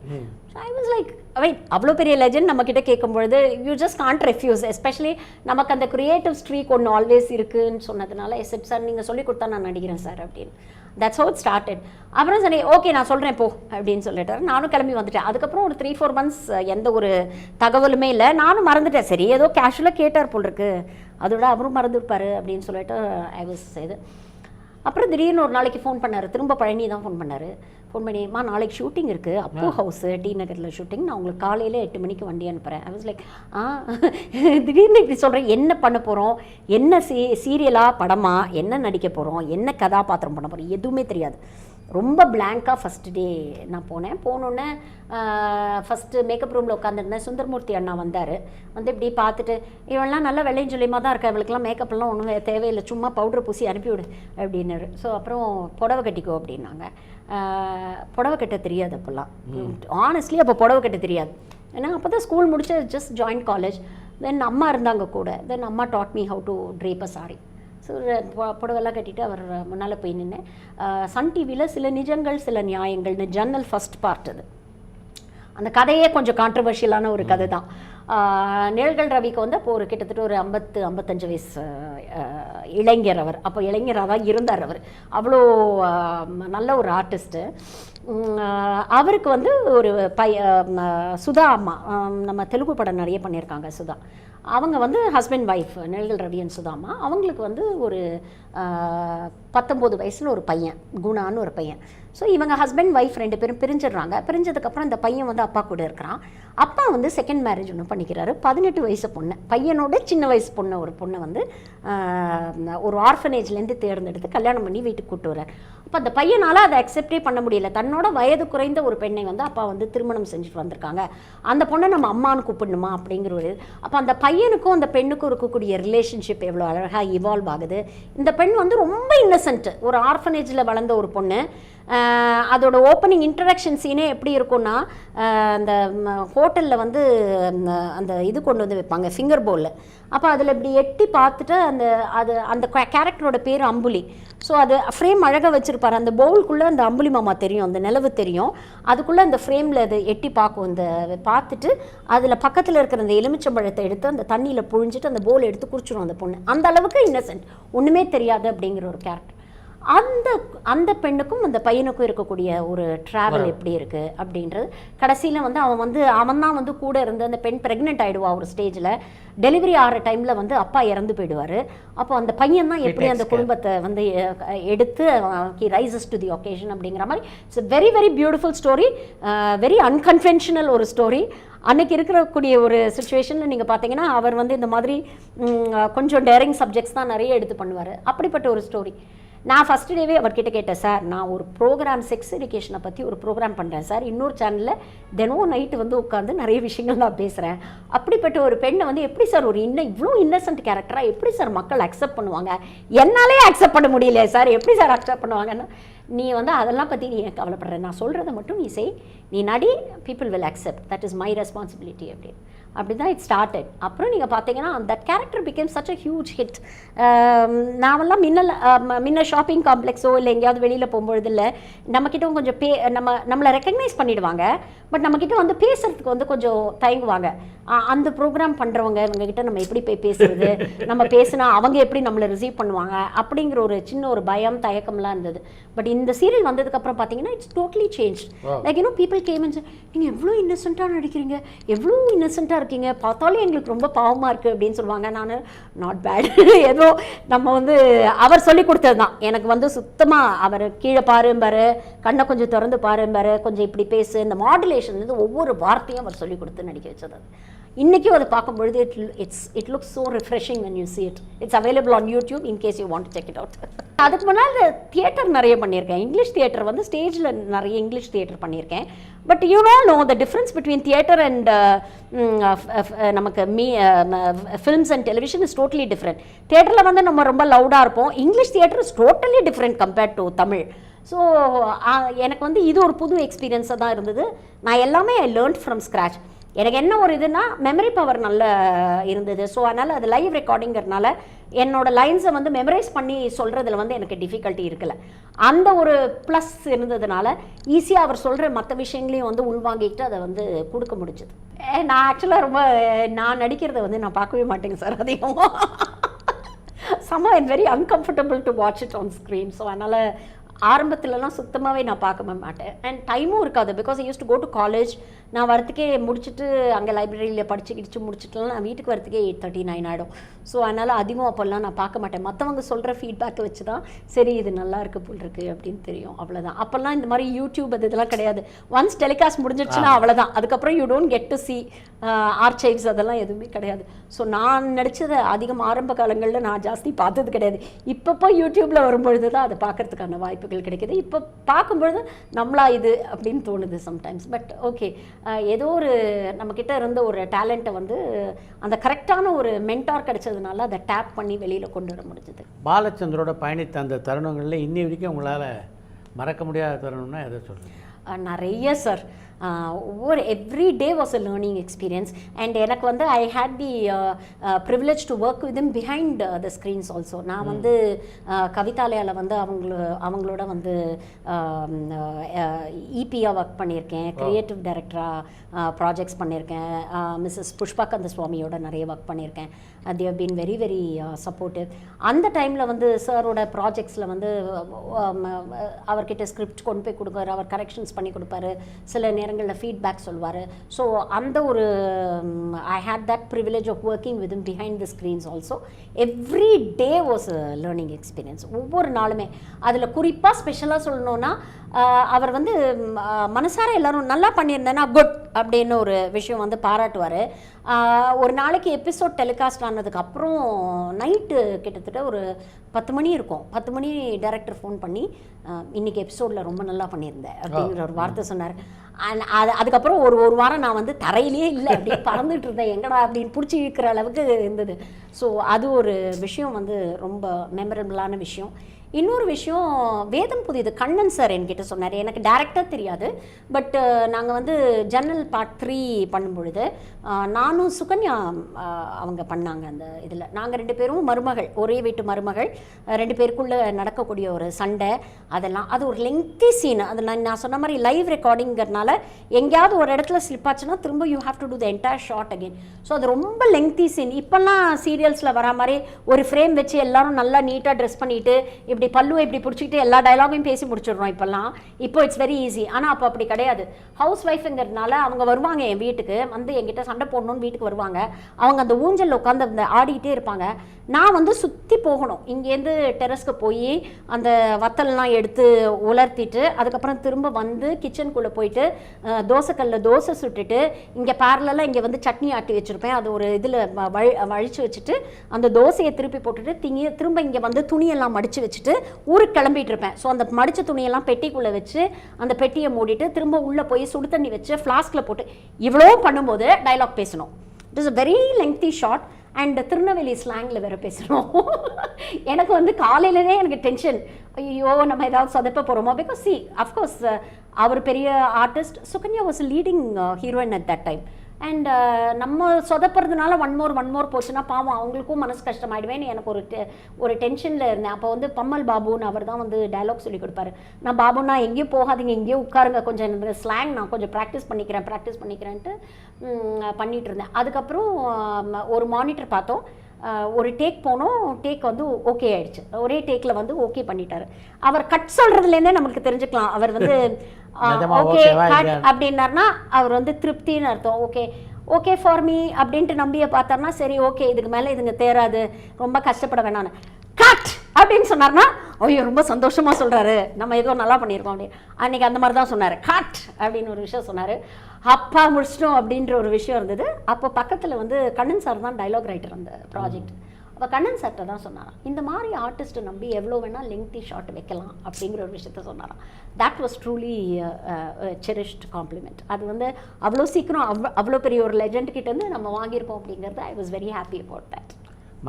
ஐ வாஸ் லைக், வெயிட், அவ்வளோ பெரிய லெஜண்ட் நம்மக்கிட்ட கேட்கும்பொழுது you just can't refuse. Especially நமக்கு அந்த க்ரியேட்டிவ் ஸ்ட்ரீக் ஒன்று ஆல்வேஸ் இருக்குன்னு சொன்னதுனால எஸ் சார் நீங்கள் சொல்லி கொடுத்தா நான் நடிக்கிறேன் சார் அப்படின்னு. That's how it started. அப்புறம் சரி ஓகே நான் சொல்கிறேன் போ அப்படின்னு சொல்லிட்டாரு. நானும் கிளம்பி வந்துட்டேன். அதுக்கப்புறம் ஒரு 3-4 months எந்த ஒரு தகவலுமே இல்லை. நானும் மறந்துட்டேன். சரி ஏதோ கேஷுவலாக கேட்டார் போல் இருக்கு, அதோட அவரும் மறந்துருப்பார் அப்படின்னு சொல்லிட்டு ஐ வாஸ் இது. அப்புறம் திடீர்னு ஒரு நாளைக்கு ஃபோன் பண்ணார். திரும்ப பழனி தான் ஃபோன் பண்ணார். ஃபோன் பண்ணிமா நாளைக்கு ஷூட்டிங் இருக்குது, அப்போ ஹவுஸு டி நகரில் ஷூட்டிங், நான் உங்களுக்கு காலையில் 8 மணிக்கு வண்டி அனுப்புகிறேன். ஐ வாஸ் லைக், திடீர்னு இப்படி சொல்கிறேன், என்ன பண்ண போகிறோம், என்ன சீரியலாக படமா, என்ன நடிக்க போகிறோம், என்ன கதாபாத்திரம் பண்ண போகிறோம், எதுவுமே தெரியாது. ரொம்ப பிளாங்காக ஃபஸ்ட்டு டே நான் போனோன்னே ஃபஸ்ட்டு மேக்கப் ரூமில் உட்காந்துருந்தேன். சுந்தரமூர்த்தி அண்ணா வந்தார். வந்து இப்படி பார்த்துட்டு, இவெல்லாம் நல்லா வெள்ளையும் சொல்லியமாக தான் இருக்கா, இவளுக்கெல்லாம் மேக்கப்லாம் ஒன்றும் தேவையில்லை, சும்மா பவுடர் பூசி அனுப்பிவிடு அப்படின்னாரு. ஸோ அப்புறம் புடவை கட்டிக்கோ அப்படின்னாங்க. புடவை கட்ட தெரியாது அப்போல்லாம், ஆனஸ்ட்லி அப்போ புடவை கட்ட தெரியாது. ஏன்னா அப்போ தான் ஸ்கூல் முடிச்சு ஜஸ்ட் ஜாயின் காலேஜ். தென் அம்மா இருந்தாங்க கூட. தென் அம்மா taught me how to drape a sari. So புடவெல்லாம் கட்டிட்டு அவர் முன்னால் போய் நின்று சன் டிவியில் சில நிஜங்கள் சில நியாயங்கள்னு ஜன்னல் ஃபஸ்ட் பார்ட் அது. அந்த கதையே கொஞ்சம் கான்ட்ரவர்ஷியலான ஒரு கதை தான். நிழல்கள் ரவிக்கு வந்து அப்போ ஒரு கிட்டத்தட்ட ஒரு 55 வயசு இளைஞர் அவர். அப்போ இளைஞராக தான் இருந்தார் அவர். அவ்வளோ நல்ல ஒரு ஆர்டிஸ்ட்டு. அவருக்கு வந்து ஒரு சுதா அம்மா, நம்ம தெலுங்கு படம் நிறைய பண்ணியிருக்காங்க சுதா. அவங்க வந்து husband wife Nizhalgal Ravi and Sudha அம்மா. அவங்களுக்கு வந்து ஒரு 19 வயசில் ஒரு பையன், குணான்னு ஒரு பையன். ஸோ இவங்க ஹஸ்பண்ட் ஒய்ஃப் 2 பேரும் பிரிஞ்சிடுறாங்க. பிரிஞ்சதுக்கப்புறம் இந்த பையன் வந்து அப்பா கூட இருக்கிறான். அப்பா வந்து செகண்ட் மேரேஜ் ஒன்று பண்ணிக்கிறாரு. 18 வயசு பொண்ணு, பையனோட சின்ன வயசு பொண்ணு, ஒரு பொண்ணை வந்து ஒரு ஆர்ஃபனேஜ்லேருந்து தேர்ந்தெடுத்து கல்யாணம் பண்ணி வீட்டுக்கு கூப்பிட்டு வர்றார். அப்போ அந்த பையனால் அதை அக்செப்டே பண்ண முடியல. தன்னோட வயது குறைந்த ஒரு பெண்ணை வந்து அப்பா வந்து திருமணம் செஞ்சுட்டு வந்திருக்காங்க, அந்த பொண்ணை நம்ம அம்மானு கூப்பிடணுமா அப்படிங்கிற ஒரு. அப்போ அந்த பையனுக்கும் அந்த பெண்ணுக்கும் இருக்கக்கூடிய ரிலேஷன்ஷிப் எவ்வளோ அழகாக இவால்வ் ஆகுது. இந்த பெண் வந்து ரொம்ப இன்னசென்ட், ஒரு ஆர்ஃபனேஜில் வளர்ந்த ஒரு பொண்ணு. அதோட ஓப்பனிங் இன்ட்ரடக்ஷன் சீனே எப்படி இருக்கும்னா, அந்த ஹோட்டலில் வந்து அந்த இது கொண்டு வந்து வைப்பாங்க ஃபிங்கர் பவுலில். அப்போ அதில் இப்படி எட்டி பார்த்துட்டு அந்த கேரக்டரோட பேர் அம்புலி. ஸோ அது ஃப்ரேம் அழகாக வச்சுருப்பார். அந்த பவுலுக்குள்ளே அந்த அம்புலி மாமா தெரியும், அந்த நிலவு தெரியும். அதுக்குள்ளே அந்த ஃப்ரேமில் அது எட்டி பார்க்கும். இந்த பார்த்துட்டு அதில் பக்கத்தில் இருக்கிற அந்த எலுமிச்சம்பழத்தை எடுத்து அந்த தண்ணியில் புழிஞ்சிட்டு அந்த பவுல் எடுத்து குடிச்சிடும் அந்த பொண்ணு. அந்த அளவுக்கு இன்னசென்ட், ஒன்றுமே தெரியாது அப்படிங்கிற ஒரு கேரக்டர். அந்த பெண்ணுக்கும் அந்த பையனுக்கும் இருக்கக்கூடிய ஒரு ட்ராவல் எப்படி இருக்குது அப்படின்றது. கடைசியில் வந்து அவன் தான் வந்து கூட இருந்து அந்த பெண் ப்ரெக்னென்ட் ஆகிடுவா ஒரு ஸ்டேஜில். டெலிவரி ஆகிற டைமில் வந்து அப்பா இறந்து போயிடுவார். அப்போ அந்த பையன் தான் எப்படி அந்த குடும்பத்தை வந்து எடுத்து he rises to the occasion அப்படிங்கிற மாதிரி. It's very very beautiful story, very unconventional ஒரு ஸ்டோரி. அன்றைக்கி இருக்கக்கூடிய ஒரு சுச்சுவேஷனில் நீங்கள் பார்த்தீங்கன்னா அவர் வந்து இந்த மாதிரி கொஞ்சம் டேரிங் சப்ஜெக்ட்ஸ் தான் நிறைய எடுத்து பண்ணுவார். அப்படிப்பட்ட ஒரு ஸ்டோரி. நான் ஃபஸ்ட் டேவே அவர்கிட்ட கேட்டேன், சார் நான் ஒரு ப்ரோக்ராம் செக்ஸ் எஜுகேஷனை பற்றி ஒரு ப்ரோக்ராம் பண்ணுறேன் சார், இன்னொரு சேனலில் தினம் நைட்டு வந்து உட்காந்து நிறைய விஷயங்கள் நான் பேசுகிறேன். அப்படிப்பட்ட ஒரு பெண்ணை வந்து எப்படி சார் ஒரு இவ்வளோ இன்னசென்ட் கேரக்டராக எப்படி சார் மக்கள் அக்செப்ட் பண்ணுவாங்க? என்னாலே அக்செப்ட் பண்ண முடியல சார், எப்படி சார் அக்செப்ட் பண்ணுவாங்கன்னா, நீ வந்து அதெல்லாம் பற்றி நீ கவலைப்படுற, நான் சொல்கிறத மட்டும் நீ செய், நீ நடி, people will accept, that is my responsibility அப்படின்னு. அப்படி தான் இட் ஸ்டார்டட். அப்புறம் நீங்கள் பார்த்தீங்கன்னா that character became such a huge hit. நாமெல்லாம் முன்ன ஷாப்பிங் காம்ப்ளெக்ஸோ இல்லை எங்கேயாவது வெளியில் போகும்பொழுது இல்லை நம்மக்கிட்ட கொஞ்சம் நம்மளை ரெக்கக்னைஸ் பண்ணிவிடுவாங்க. பட் நம்மக்கிட்ட வந்து பேசுகிறதுக்கு வந்து கொஞ்சம் தயங்குவாங்க. அந்த ப்ரோக்ராம் பண்ணுறவங்க இவங்ககிட்ட நம்ம எப்படி போய் பேசுறது, நம்ம பேசுனா அவங்க எப்படி நம்மளை ரிசீவ் பண்ணுவாங்க அப்படிங்கிற ஒரு சின்ன ஒரு பயம் தயக்கம்லாம் இருந்தது. பட் இந்த சீரியல் வந்ததுக்கப்புறம் பார்த்தீங்கன்னா it's totally change. Like people came and நீங்கள் எவ்வளோ இன்னசென்ட்டாக நடிக்கிறீங்க, எவ்வளோ இன்னசென்ட்டாக இருக்கீங்க, பார்த்தாலே எங்களுக்கு ரொம்ப பாவமாக இருக்குது அப்படின்னு சொல்லுவாங்க. நான் நாட் பேட், ஏதோ நம்ம வந்து அவர் சொல்லி கொடுத்தது தான் எனக்கு வந்து சுத்தமாக. அவர் கீழே பாரும்பாரு, கண்ணை கொஞ்சம் திறந்து பாரும்பாரு, கொஞ்சம் இப்படி பேசு, இந்த மாடுலேஷன் வந்து ஒவ்வொரு வார்த்தையும் அவர் சொல்லி கொடுத்து நடிக்க வச்சது. இன்றைக்கும் அதை பார்க்கும்பொழுது it looks so refreshing when you see it. It's available on YouTube in case you want to check it out. அதுக்கு முன்னால் தியேட்டர் நிறைய பண்ணியிருக்கேன். இங்கிலீஷ் தியேட்டர் வந்து ஸ்டேஜில் நிறைய இங்கிலீஷ் தியேட்டர் பண்ணியிருக்கேன். But you know the difference between theatre and நமக்கு films and television is totally different. தியேட்டரில் வந்து நம்ம ரொம்ப லவுடாக இருப்போம். English theatre is totally different compared to Tamil. So எனக்கு வந்து இது ஒரு புது எக்ஸ்பீரியன்ஸாக தான் இருந்தது. நான் எல்லாமே ஐ லேர்ன்ட் ஃப்ரம் ஸ்க்ராச். எனக்கு என்ன ஒரு இதுனா மெமரி பவர் நல்ல இருந்தது. ஸோ அதனால் அது லைவ் ரெக்கார்டிங்கிறதுனால என்னோடய லைன்ஸை வந்து மெமரைஸ் பண்ணி சொல்கிறதுல வந்து எனக்கு டிஃபிகல்ட்டி இருக்கலை. அந்த ஒரு ப்ளஸ் இருந்ததுனால ஈஸியாக அவர் சொல்கிற மற்ற விஷயங்களையும் வந்து உள்வாங்கிட்டு அதை வந்து கொடுக்க முடிஞ்சது. நான் ஆக்சுவலாக ரொம்ப நான் நடிக்கிறத வந்து நான் பார்க்கவே மாட்டேங்க சார் அதிகமாக. somehow I'm very uncomfortable to watch it on screen. So அதனால் ஆரம்பத்துலலாம் சுத்தமாகவே நான் பார்க்க மாட்டேன். அண்ட் டைமும் இருக்காது. Because I use to go to college. நான் வரத்துக்கே முடிச்சுட்டு அங்கே லைப்ரரியில் படிச்சு முடிச்சுட்டுலாம் நான் வீட்டுக்கு வரத்துக்கே 8:39 ஆகிடும். ஸோ அதனால் அதிகம் அப்போல்லாம் நான் பார்க்க மாட்டேன். மற்றவங்க சொல்கிற ஃபீட்பேக்கை வச்சு தான் சரி இது நல்லா இருக்குது போல் இருக்குது அப்படின்னு தெரியும். அவ்வளோதான். அப்போல்லாம் இந்த மாதிரி யூடியூப் இதெல்லாம் கிடையாது. ஒன்ஸ் டெலிகாஸ்ட் முடிஞ்சிடுச்சுன்னா அவ்வளோதான். அதுக்கப்புறம் you don't get to see archives அதெல்லாம் எதுவுமே கிடையாது. ஸோ நான் நடித்ததை அதிகம் ஆரம்ப காலங்களில் நான் ஜாஸ்தி பார்த்தது கிடையாது. இப்போ யூடியூப்பில் வரும்பொழுது தான் அதை பார்க்கறதுக்கான வாய்ப்புகள் கிடைக்கிது. இப்போ பார்க்கும்பொழுது நம்மளா இது அப்படின்னு தோணுது சம்டைம்ஸ். பட் ஓகே, ஏதோ ஒரு நம்மக்கிட்ட இருந்த ஒரு டேலண்ட்டை வந்து அந்த கரெக்டான ஒரு மென்டார் கிடைச்சதுனால அதை டேப் பண்ணி வெளியில் கொண்டு வர முடிஞ்சது. பாலச்சந்தரோட பயணித்த அந்த தருணங்களில் இன்னி வரைக்கும் உங்களால் மறக்க முடியாத தருணம்னா எதை சொல்லுங்கள்? நிறைய சார். ஒவ்வொரு every day was a learning experience. And எனக்கு வந்து I had the privilege to work with him behind the screens also. நான் வந்து கவிதாலயாவில் வந்து அவங்களோட வந்து இபியாக ஒர்க் பண்ணியிருக்கேன், கிரியேட்டிவ் டைரக்டராக ப்ராஜெக்ட்ஸ் பண்ணியிருக்கேன், மிஸ்ஸஸ் புஷ்பா கந்த சுவாமியோட நிறைய ஒர்க் பண்ணியிருக்கேன். they have been very very supportive. அந்த டைமில் வந்து சாரோட ப்ராஜெக்ட்ஸில் வந்து அவர்கிட்ட ஸ்கிரிப்ட் கொண்டு போய் கொடுப்பாரு, அவர் கரெக்ஷன்ஸ் பண்ணி கொடுப்பாரு, சில நேரங்களில் ஃபீட்பேக் சொல்லுவார். ஸோ அந்த ஒரு I had that privilege of working with behind the screens also. Every day was a learning experience. ஒவ்வொரு நாளுமே. அதில் குறிப்பாக ஸ்பெஷலாக சொல்லணுன்னா அவர் வந்து மனசார எல்லாரும் நல்லா பண்ணியிருந்தேன்னா குட் அப்படின்னு ஒரு விஷயம் வந்து பாராட்டுவார். ஒரு நாளைக்கு எபிசோட் டெலிகாஸ்ட் ஆனதுக்கப்புறம் நைட்டு கிட்டத்தட்ட ஒரு 10 மணி இருக்கும். 10 மணி டைரக்டர் ஃபோன் பண்ணி இன்றைக்கி எபிசோடில் ரொம்ப நல்லா பண்ணியிருந்தேன் அப்படிங்கிற ஒரு வார்த்தை சொன்னார். அதுக்கப்புறம் ஒரு வாரம் நான் வந்து தரையிலே இல்லை, அப்படியே பறந்துட்டு இருந்தேன், எங்கடா அப்படின்னு பிடிச்சி இருக்கிற அளவுக்கு இருந்தது. ஸோ அது ஒரு விஷயம் வந்து ரொம்ப மெமரபிளான விஷயம். இன்னொரு விஷயம், வேதம் புதியது கண்ணன் சார் என்கிட்ட சொன்னார். எனக்கு டேரக்டாக தெரியாது, பட் நாங்கள் வந்து ஜன்னல் பார்ட் 3 பண்ணும்பொழுது நானும் சுகன்யா அவங்க பண்ணாங்க அந்த இதில். நாங்கள் 2 பேரும் மருமகள், ஒரே வீட்டு மருமகள், 2 பேருக்குள்ளே நடக்கக்கூடிய ஒரு சண்டை, அதெல்லாம் அது ஒரு லெங்தி சீன். அது நான் சொன்ன மாதிரி லைவ் ரெக்கார்டிங்கிறதுனால எங்கேயாவது ஒரு இடத்துல ஸ்லிப் ஆச்சுன்னா திரும்ப you have to do the entire shot again. So அது ரொம்ப லெங்தி சீன். இப்போல்லாம் சீரியல்ஸில் வரா மாதிரி ஒரு ஃப்ரேம் வச்சு எல்லாரும் நல்லா நீட்டாக ட்ரெஸ் பண்ணிவிட்டு இப்படி பல்லுவை இப்படி பிடிச்சிக்கிட்டு எல்லா டைலாகையும் பேசி முடிச்சிடுறோம் இப்போல்லாம். இப்போ இட்ஸ் வெரி ஈஸி. ஆனால் அப்போ அப்படி கிடையாது. ஹவுஸ் ஒய்ஃபுங்கிறதுனால அவங்க வருவாங்க என் வீட்டுக்கு, வந்து என்கிட்ட சண்டை போடணும்னு வீட்டுக்கு வருவாங்க. அவங்க அந்த ஊஞ்சல் உட்காந்து அந்த ஆடிக்கிட்டே இருப்பாங்க. நான் வந்து சுற்றி போகணும், இங்கேருந்து டெரஸ்க்கு போய் அந்த வத்தல்லாம் எடுத்து உலர்த்திட்டு அதுக்கப்புறம் திரும்ப வந்து கிச்சனுக்குள்ளே போயிட்டு தோசைக்கல்லில் தோசை சுட்டுட்டு இங்கே பேரலாக இங்கே வந்து சட்னி ஆட்டி வச்சுருப்பேன். அது ஒரு இதில் வழித்து வச்சுட்டு அந்த தோசையை திருப்பி போட்டுட்டு திரும்ப இங்கே வந்து துணியெல்லாம் மடித்து வச்சுட்டு ஊருக்கு கிளம்பிட்டு இருப்பேன். ஸோ அந்த மடித்த துணியெல்லாம் பெட்டிக்குள்ளே வச்சு அந்த பெட்டியை மூடிட்டு திரும்ப உள்ளே போய் சுடு தண்ணி வச்சு ஃப்ளாஸ்கில் போட்டு இவ்வளோ பண்ணும்போது டைலாக் பேசணும். It is a very lengthy shot. And Tirunelveli ஸ்லாங்கில் வேறு பேசணும். எனக்கு வந்து காலையிலே எனக்கு டென்ஷன், ஐயோ நம்ம ஏதாவது சொதப்ப போகிறோமோ. பிகாஸ் சி அஃப்கோர்ஸ் அவர் பெரிய artist, Sukanya was leading heroine at that time. And நம்ம சொதப்புறதுனால ஒன் மோர் போச்சுன்னா பாவம் அவங்களுக்கும் மனசு கஷ்டமாயிடுவேன்னு எனக்கு ஒரு டென்ஷனில் இருந்தேன். அப்போ வந்து பம்மல் பாபுன்னு அவர் தான் வந்து டைலாக் சொல்லி கொடுப்பாரு. நான் பாபுன்னா எங்கேயும் போகாதீங்க, எங்கேயும் உட்காருங்க, கொஞ்சம் இந்த ஸ்லாங் நான் கொஞ்சம் ப்ராக்டிஸ் பண்ணிக்கிறேன்ட்டு பண்ணிகிட்டு இருந்தேன். அதுக்கப்புறம் ஒரு மானிட்டர் பார்த்தோம், ஒரு டேக் போனோம், டேக் வந்து ஓகே ஆயிடுச்சு. ஒரே டேக்கில் வந்து ஓகே பண்ணிட்டாரு. அவர் கட் சொல்கிறதுலேருந்தே நமக்கு தெரிஞ்சுக்கலாம் அவர் வந்து ஓகே கட் அப்படின்னார்னா அவர் வந்து திருப்தின்னு அர்த்தம். ஓகே ஃபார் மீ அப்படின்ட்டு நம்பியை பார்த்தார்னா சரி ஓகே இதுக்கு மேலே இதுங்க தேராது, ரொம்ப கஷ்டப்பட வேணான்னு கட் அப்படின்னு சொன்னார்னா ஐயோ ரொம்ப சந்தோஷமாக சொல்கிறாரு, நம்ம ஏதோ நல்லா பண்ணியிருக்கோம் அப்படின்னு. அன்றைக்கி அந்த மாதிரி தான் சொன்னார், கட் அப்படின்னு ஒரு விஷயம் சொன்னார். அப்பா முடிச்சிட்டோம் அப்படின்ற ஒரு விஷயம் இருந்தது. அப்போ பக்கத்தில் வந்து கண்ணன் சார் தான் டைலாக் ரைட்டர் அந்த ப்ராஜெக்ட். அப்போ கண்ணன் சார்கிட்ட தான் சொன்னாராம், இந்த மாதிரி ஆர்டிஸ்ட்டை நம்பி எவ்வளோ வேணால் லெங்தி ஷாட் வைக்கலாம் அப்படிங்கிற ஒரு விஷயத்த சொன்னாராம். That was truly cherished compliment. அது வந்து அவ்வளோ சீக்கிரம் அவ்வளோ பெரிய ஒரு லெஜண்ட் கிட்டேருந்து நம்ம வாங்கியிருக்கோம் அப்படிங்கிறது I was very happy about that.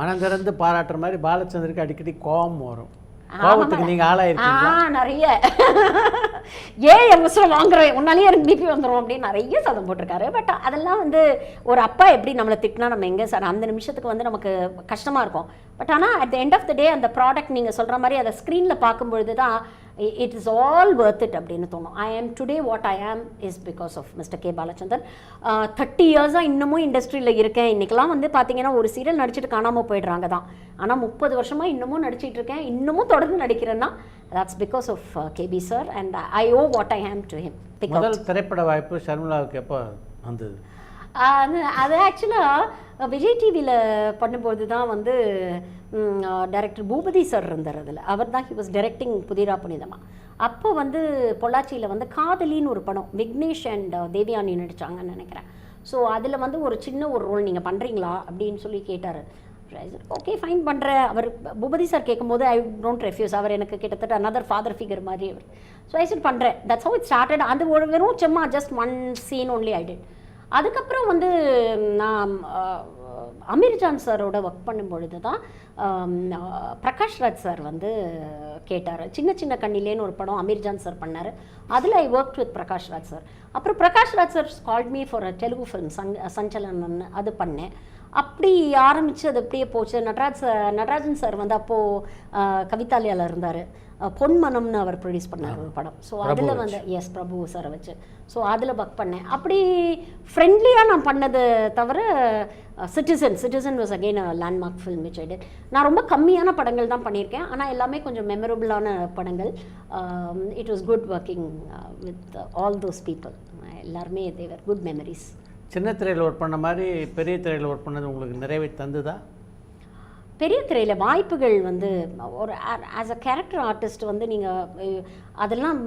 மனம் திறந்து பாராட்டுற மாதிரி பாலச்சந்தருக்கு அடிக்கடி கோபம் வரும். கோபத்துக்கு நீங்கள் ஆளாயிருக்கீங்களா? நிறைய எவசரம் வாங்குறேன் உன்னாலேயே எனக்கு பிபி வந்துடும் அப்படின்னு நிறைய சதம் போட்டிருக்காரு. பட் அதெல்லாம் வந்து ஒரு அப்பா எப்படி நம்மளை திட்டினா நம்ம எங்கே சார் அந்த நிமிஷத்துக்கு வந்து நமக்கு கஷ்டமாக இருக்கும். பட் ஆனால் at the end of the day அந்த ப்ராடக்ட் நீங்கள் சொல்கிற மாதிரி அதை ஸ்க்ரீனில் பார்க்கும்பொழுது தான் it is all worth it அப்படின்னு தோணும். I am today what I am is because of mister K Balachander. 30 இயர்ஸாக இன்னமும் இண்டஸ்ட்ரியில் இருக்கேன். இன்றைக்கெலாம் வந்து பார்த்தீங்கன்னா ஒரு சீரியல் நடிச்சுட்டு காணாமல் போயிடுறாங்க தான். ஆனால் 30 வருஷமாக இன்னமும் நடிச்சிட்டு இருக்கேன், இன்னமும் தொடர்ந்து நடிக்கிறேன்னா that's because of KB sir and I owe what I am to him. முதல் திரைப்பட வாய்ப்பு ஷர்மிளாவுக்கு எப்போ வந்தது? அது ஆக்சுவலாக விஜய் டிவியில் பண்ணும்போது தான் வந்து டைரக்டர் பூபதி சார் இருந்தார். அதில் அவர் தான் ஹி வாஸ் டைரக்டிங் புதிரா புனிதமா. அப்போ வந்து பொள்ளாச்சியில் வந்து காதலின்னு ஒரு படம் விக்னேஷ் அண்ட் தேவியானி நடித்தாங்கன்னு நினைக்கிறேன். ஸோ அதில் வந்து ஒரு சின்ன ஒரு ரோல் நீங்கள் பண்ணுறீங்களா அப்படின்னு சொல்லி கேட்டார். ஓகே ஃபைன் பண்ணுறேன். அவர் பூபதி சார் கேட்கும்போது ஐ டோன்ட் ரெஃப்யூஸ். அவர் எனக்கு கிட்டத்தட்ட another ஃபாதர் ஃபிகர் மாதிரி அவர். ஸோ ஐ சார் பண்ணுறேன். That's how it started. அந்த ஒரு வெறும் சும்மா just one scene only I did. அதுக்கப்புறம் வந்து நான் அமீர்ஜான் சாரோட ஒர்க் பண்ணும்பொழுது தான் பிரகாஷ்ராஜ் சார் வந்து கேட்டார். சின்ன சின்ன கண்ணிலேன்னு ஒரு படம் அமீர்ஜான் சார் பண்ணார். அதில் I work with Prakash Raj sir. அப்புறம் Prakash Raj sir called me for a Telugu film Sanchalan, அது பண்ணேன். அப்படி ஆரம்பித்து அது அப்படியே போச்சு. நடராஜன் சார் வந்து அப்போது கவிதாலயாவில் இருந்தார். பொன்மனம்னு அவர் ப்ரொடியூஸ் பண்ணார் ஒரு படம். ஸோ அதில் வந்து பிரபு சாரை வச்சு ஸோ அதில் ஒர்க் பண்ணேன். அப்படி ஃப்ரெண்ட்லியாக நான் பண்ணது தவிர citizen was again a landmark film which I did. நான் ரொம்ப கம்மியான படங்கள் தான் பண்ணியிருக்கேன், ஆனால் எல்லாமே கொஞ்சம் மெமரபுளான படங்கள். It was good working with all those people. எல்லாருமே தேவர் குட் மெமரிஸ். சின்ன திரையில் ஒர்க் பண்ண மாதிரி பெரிய திரையில் ஒர்க் பண்ணது உங்களுக்கு நிறைவே தந்துதா? பெரிய திரையில் வாய்ப்புகள் வந்து ஒரு ஆஸ் அ கேரக்டர் ஆர்டிஸ்ட் வந்து நீங்கள் அதெல்லாம்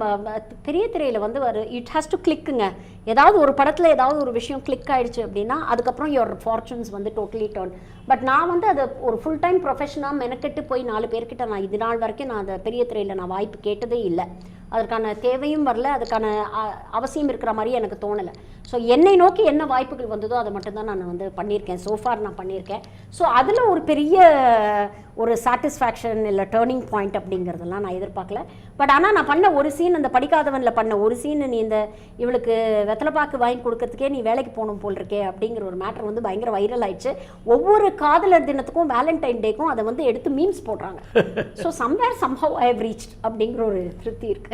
பெரிய திரையில் வந்து இட் ஹாஸ் டு கிளிக்குங்க. ஏதாவது ஒரு படத்தில் ஏதாவது ஒரு விஷயம் கிளிக் ஆகிடுச்சு அப்படின்னா அதுக்கப்புறம் யுவர் ஃபார்ச்சூன்ஸ் வந்து டோட்டலி டர்ன். பட் நான் வந்து அதை ஒரு ஃபுல் டைம் ப்ரொஃபஷனாக மெனக்கெட்டு போய் 4 பேர்கிட்ட நான் இது நாள் வரைக்கும் நான் அந்த பெரிய திரையில் நான் வாய்ப்பு கேட்டதே இல்லை. அதற்கான தேவையும் வரல, அதுக்கான அவசியம் இருக்கிற மாதிரி எனக்கு தோணலை. ஸோ என்னை நோக்கி என்ன வாய்ப்புகள் வந்ததோ அதை மட்டும்தான் நான் வந்து பண்ணியிருக்கேன். சோஃபார் நான் பண்ணியிருக்கேன். ஸோ அதில் ஒரு பெரிய ஒரு சாட்டிஸ்ஃபேக்ஷன் இல்லை டேர்னிங் பாயிண்ட் அப்படிங்கிறதெல்லாம் நான் எதிர்பார்க்கல. பட் ஆனால் நான் பண்ண ஒரு சீன், அந்த படிக்காதவனில் பண்ண ஒரு சீன், நீ இந்த இவளுக்கு வெத்தலைப்பாக்கு வாங்கி கொடுக்கறதுக்கே நீ வேலைக்கு போகணும் போல் இருக்கே அப்படிங்கிற ஒரு மேட்டர் வந்து பயங்கர வைரல் ஆயிடுச்சு. ஒவ்வொரு காதலர் தினத்துக்கும் வேலண்டைன் டேக்கும் அதை வந்து எடுத்து மீம்ஸ் போடுறாங்க. So somewhere somehow I have reached அப்படிங்கிற ஒரு திருப்தி இருக்குது.